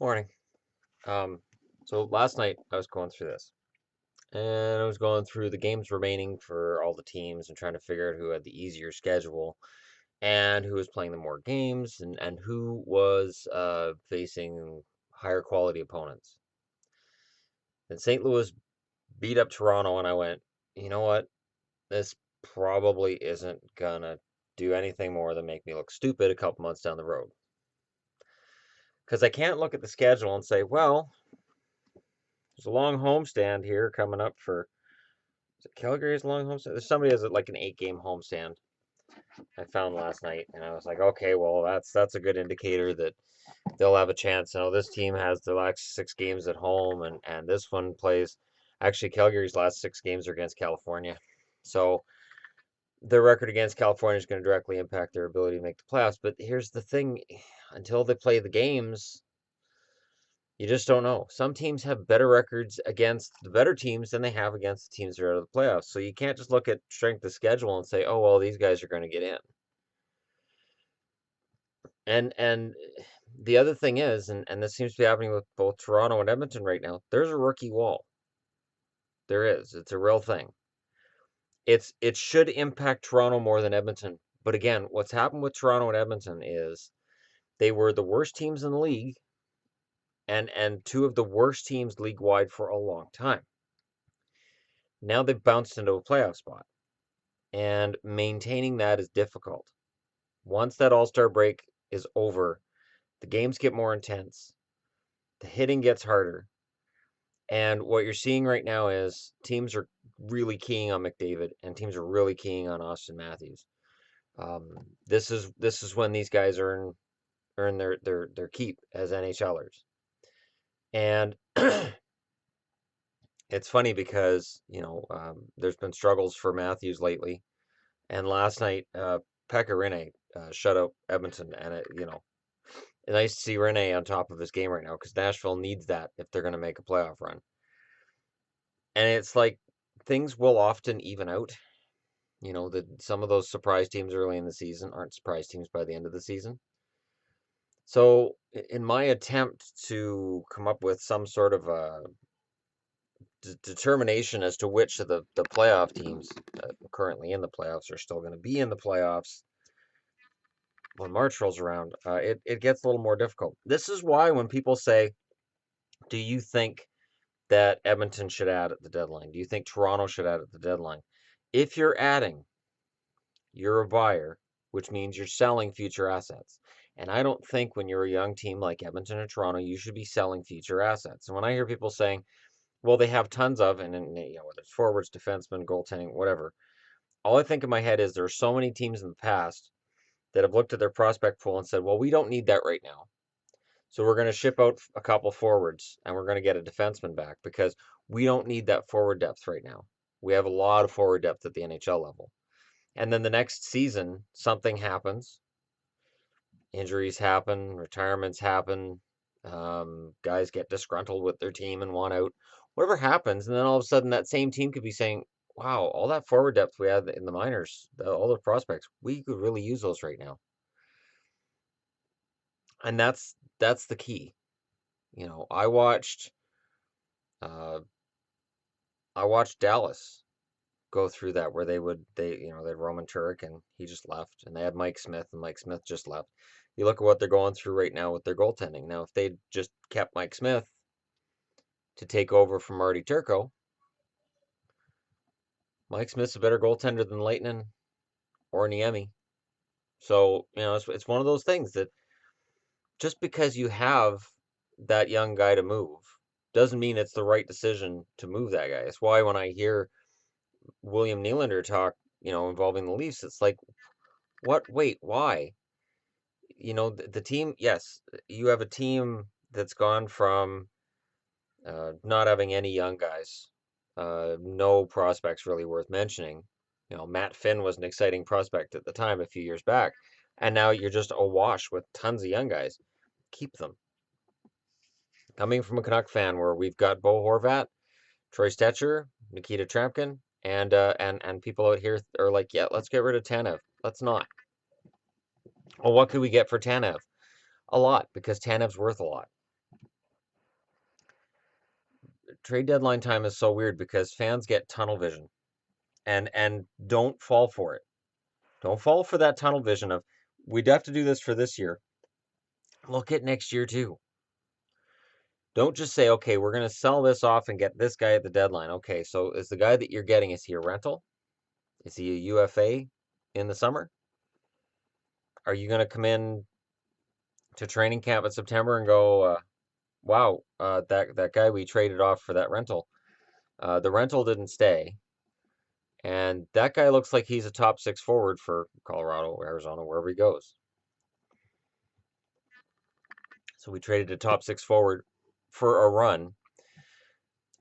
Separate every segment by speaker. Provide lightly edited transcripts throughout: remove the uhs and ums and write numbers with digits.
Speaker 1: Morning. Um, so last night I was going through this, and I was going through the games remaining for all the teams and trying to figure out who had the easier schedule and who was playing the more games and who was facing higher quality opponents. And St. Louis beat up Toronto, and I went, you know what? This probably isn't gonna do anything more than make me look stupid a couple months down the road. Because I can't look at the schedule and say, well, there's a long homestand here coming up for. Is it Calgary's long homestand? There's somebody has like an 8-game homestand I found last night, and I was like, okay, well that's a good indicator that they'll have a chance. This team has the last 6 games at home, and this one plays. Actually, Calgary's last 6 games are against California, so their record against California is going to directly impact their ability to make the playoffs. But here's the thing: until they play the games, you just don't know. Some teams have better records against the better teams than they have against the teams that are out of the playoffs. So you can't just look at strength of schedule and say, "Oh, well, these guys are going to get in." And the other thing is, and this seems to be happening with both Toronto and Edmonton right now, there's a rookie wall. There is. It's a real thing. It should impact Toronto more than Edmonton. But again, what's happened with Toronto and Edmonton is they were the worst teams in the league and two of the worst teams league wide for a long time. Now they've bounced into a playoff spot, and maintaining that is difficult. Once that All-Star break is over, the games get more intense, the hitting gets harder, and what you're seeing right now is teams are really keying on McDavid, and teams are really keying on Austin Matthews. This is when these guys earn their keep as NHLers, and it's funny because there's been struggles for Matthews lately. And last night, Pekka Rinne shut out Edmonton, and nice to see Rinne on top of his game right now because Nashville needs that if they're going to make a playoff run. And it's like things will often even out. That some of those surprise teams early in the season aren't surprise teams by the end of the season. So, in my attempt to come up with some sort of a determination as to which of the playoff teams currently in the playoffs are still going to be in the playoffs when March rolls around, it gets a little more difficult. This is why when people say, do you think that Edmonton should add at the deadline? Do you think Toronto should add at the deadline? If you're adding, you're a buyer, which means you're selling future assets. And I don't think when you're a young team like Edmonton or Toronto, you should be selling future assets. And when I hear people saying, well, they have tons of, and whether it's forwards, defensemen, goaltending, whatever, all I think in my head is there are so many teams in the past that have looked at their prospect pool and said, well, we don't need that right now. So we're going to ship out a couple forwards and we're going to get a defenseman back because we don't need that forward depth right now. We have a lot of forward depth at the NHL level. And then the next season, something happens. Injuries happen, retirements happen, guys get disgruntled with their team and want out. Whatever happens, and then all of a sudden that same team could be saying, wow, all that forward depth we had in the minors, all the prospects, we could really use those right now. And that's the key. I watched Dallas go through that where they had Roman Turek and he just left, and they had Mike Smith and Mike Smith just left. You look at what they're going through right now with their goaltending. Now, if they just kept Mike Smith to take over from Marty Turco, Mike Smith's a better goaltender than Leighton or Niemi. So, it's one of those things that just because you have that young guy to move doesn't mean it's the right decision to move that guy. It's why when I hear William Nylander talk, involving the Leafs, it's like, what? Wait, why? The team, yes, you have a team that's gone from not having any young guys, no prospects really worth mentioning. Matt Finn was an exciting prospect at the time a few years back, and now you're just awash with tons of young guys. Keep them. Coming from a Canuck fan where we've got Bo Horvat, Troy Stetcher, Nikita Trampkin, and people out here are like, yeah, let's get rid of Tanev. Let's not. Well, what could we get for Tanev? A lot, because Tanev's worth a lot. trade deadline time is so weird because fans get tunnel vision, and don't fall for it. Don't fall for that tunnel vision of we'd have to do this for this year. Look at next year too. Don't just say, okay, we're going to sell this off and get this guy at the deadline. Okay, so is the guy that you're getting, is he a rental? Is he a UFA in the summer? Are you going to come in to training camp in September and go, wow, that guy we traded off for that rental, the rental didn't stay, and that guy looks like he's a top 6 forward for Colorado, Arizona, wherever he goes. So we traded a top 6 forward for a run.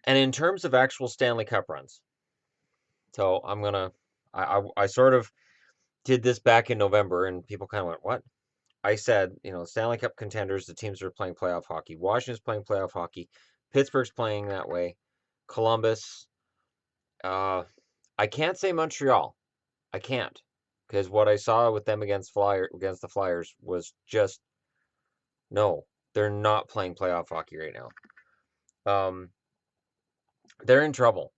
Speaker 1: And in terms of actual Stanley Cup runs, so I sort of did this back in November, and people kind of went, what? I said, Stanley Cup contenders, the teams that are playing playoff hockey. Washington's playing playoff hockey. Pittsburgh's playing that way. Columbus. I can't say Montreal. I can't, because what I saw with them against the Flyers was just no. They're not playing playoff hockey right now. They're in trouble.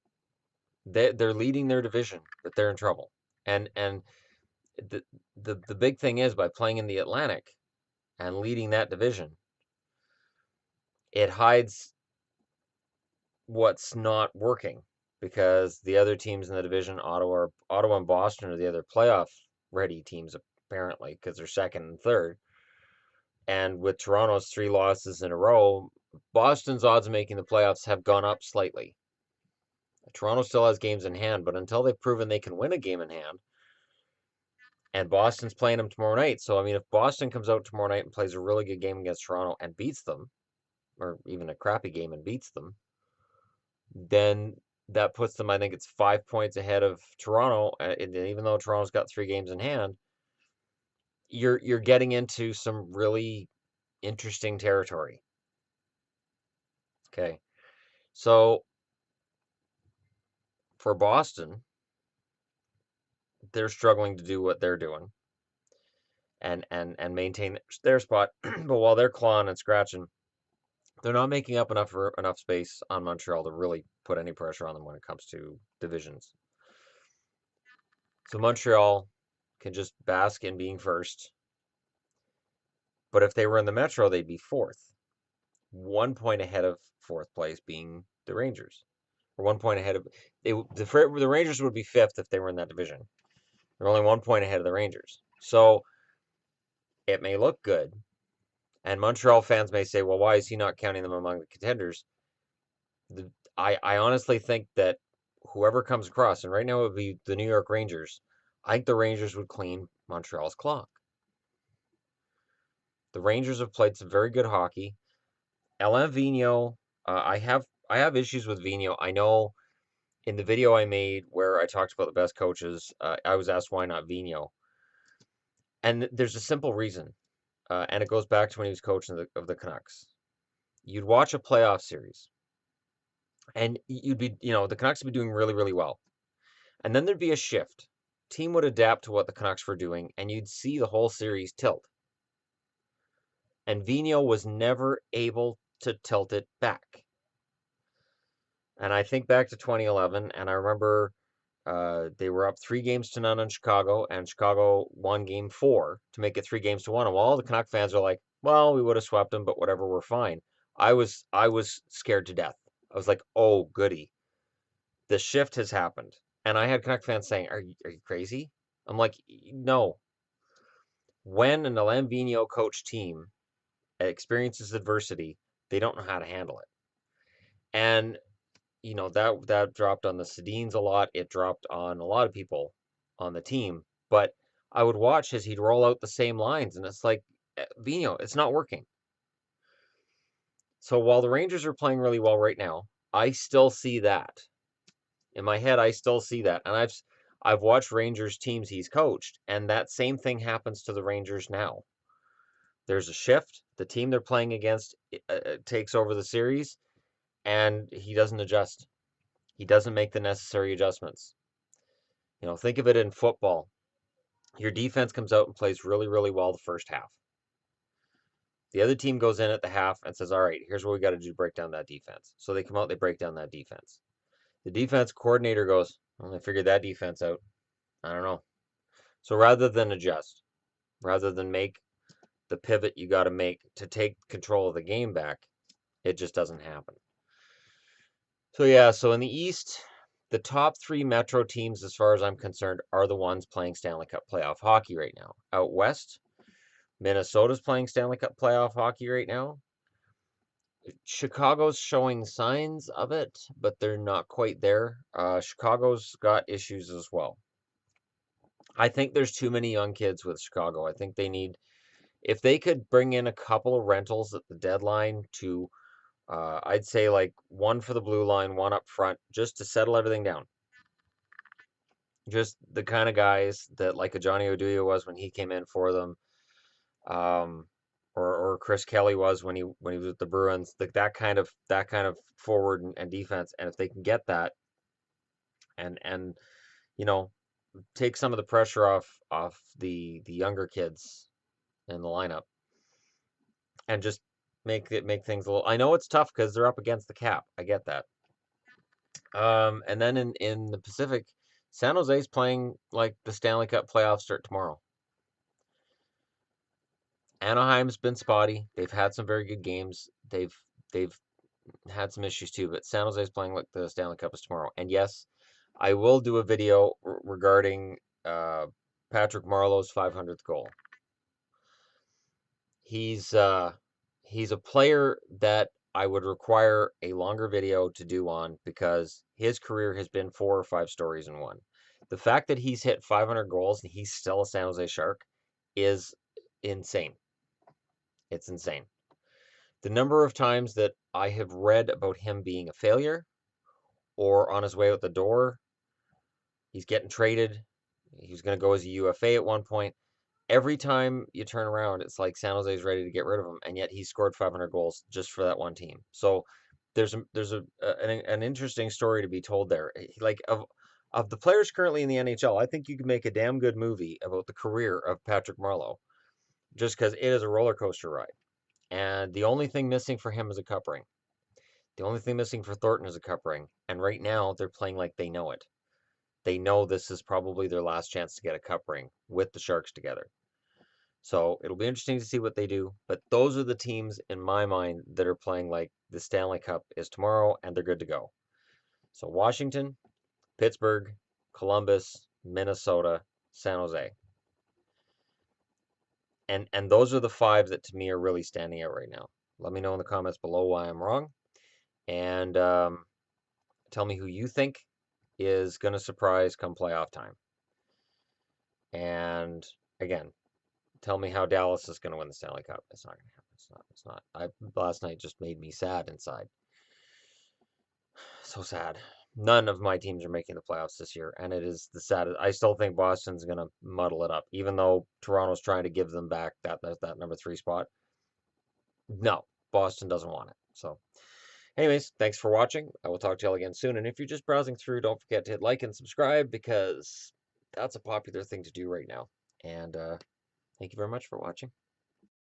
Speaker 1: They're leading their division, but they're in trouble. And the big thing is by playing in the Atlantic and leading that division, it hides what's not working because the other teams in the division, Ottawa and Boston, are the other playoff ready teams apparently because they're second and third. And with Toronto's 3 losses in a row, Boston's odds of making the playoffs have gone up slightly. Toronto still has games in hand, but until they've proven they can win a game in hand, and Boston's playing them tomorrow night. So, I mean, if Boston comes out tomorrow night and plays a really good game against Toronto and beats them, or even a crappy game and beats them, then that puts them, I think it's 5 points ahead of Toronto. And even though Toronto's got 3 games in hand, you're getting into some really interesting territory. Okay. So for Boston, they're struggling to do what they're doing and maintain their spot. But while they're clawing and scratching, they're not making up enough space on Montreal to really put any pressure on them when it comes to divisions. So Montreal can just bask in being first. But if they were in the Metro, they'd be fourth. 1 point ahead of fourth place being the Rangers. Or 1 point ahead of the Rangers would be fifth if they were in that division. They're only 1 point ahead of the Rangers. So it may look good. And Montreal fans may say, well, why is he not counting them among the contenders? I honestly think that whoever comes across, and right now it would be the New York Rangers, I think the Rangers would clean Montreal's clock. The Rangers have played some very good hockey. Alain Vigneault, I have issues with Vigneault. I know in the video I made where I talked about the best coaches, I was asked why not Vigneault. And there's a simple reason, and it goes back to when he was coach of the Canucks. You'd watch a playoff series, and you'd be, the Canucks would be doing really, really well. And then there'd be a shift. Team would adapt to what the Canucks were doing, and you'd see the whole series tilt. And Vigneault was never able to tilt it back. And I think back to 2011, and I remember they were up 3-0 in Chicago, and Chicago won Game 4 to make it 3-1. And all the Canuck fans are like, "Well, we would have swept them, but whatever, we're fine." I was scared to death. I was like, "Oh, goody, the shift has happened." And I had Canuck fans saying, "Are you crazy?" I'm like, "No." When an Alain Vigneault coach team experiences adversity, they don't know how to handle it. And that dropped on the Sedins a lot. It dropped on a lot of people on the team. But I would watch as he'd roll out the same lines, and it's like, Vigneault, it's not working. So while the Rangers are playing really well right now, I still see that. In my head, I still see that. And I've watched Rangers teams he's coached, and that same thing happens to the Rangers now. There's a shift. The team they're playing against takes over the series, and he doesn't adjust. He doesn't make the necessary adjustments. Think of it in football. Your defense comes out and plays really, really well the first half. The other team goes in at the half and says, all right, here's what we got to do to break down that defense. So they come out, they break down that defense. The defense coordinator goes, well, I figured that defense out. I don't know. So rather than adjust, rather than make the pivot you got to make to take control of the game back, it just doesn't happen. So yeah, so in the East, the top three Metro teams, as far as I'm concerned, are the ones playing Stanley Cup playoff hockey right now. Out West, Minnesota's playing Stanley Cup playoff hockey right now. Chicago's showing signs of it, but they're not quite there. Chicago's got issues as well. I think there's too many young kids with Chicago. I think they need, if they could bring in a couple of rentals at the deadline to, I'd say like one for the blue line, one up front, just to settle everything down. Just the kind of guys that like a Johnny Oduya was when he came in for them, um, or Chris Kelly was when he was with the Bruins. Like that kind of forward and defense. And if they can get that and you know take some of the pressure off the younger kids in the lineup and just make things a little. I know it's tough because they're up against the cap. I get that. And then in the Pacific, San Jose's playing like the Stanley Cup playoffs start tomorrow. Anaheim's been spotty. They've had some very good games. They've had some issues too, but San Jose's playing like the Stanley Cup is tomorrow. And yes, I will do a video regarding Patrick Marleau's 500th goal. He's a player that I would require a longer video to do on because his career has been 4 or 5 stories in one. The fact that he's hit 500 goals and he's still a San Jose Shark is insane. It's insane. The number of times that I have read about him being a failure or on his way out the door, he's getting traded, he was going to go as a UFA at one point. Every time you turn around, it's like San Jose's ready to get rid of him, and yet he scored 500 goals just for that one team. So there's an interesting story to be told there. Like of the players currently in the NHL, I think you could make a damn good movie about the career of Patrick Marleau, just because it is a roller coaster ride. And the only thing missing for him is a cup ring. The only thing missing for Thornton is a cup ring. And right now, they're playing like they know it. They know this is probably their last chance to get a cup ring with the Sharks together. So it'll be interesting to see what they do. But those are the teams in my mind that are playing like the Stanley Cup is tomorrow and they're good to go. So Washington, Pittsburgh, Columbus, Minnesota, San Jose. And those are the 5 that to me are really standing out right now. Let me know in the comments below why I'm wrong. And tell me who you think is going to surprise come playoff time. And again, tell me how Dallas is going to win the Stanley Cup. It's not going to happen. It's not. Last night just made me sad inside. So sad. None of my teams are making the playoffs this year, and it is the saddest. I still think Boston's going to muddle it up, even though Toronto's trying to give them back that number 3 spot. No, Boston doesn't want it. So, anyways, thanks for watching. I will talk to y'all again soon. And if you're just browsing through, don't forget to hit like and subscribe because that's a popular thing to do right now. And thank you very much for watching.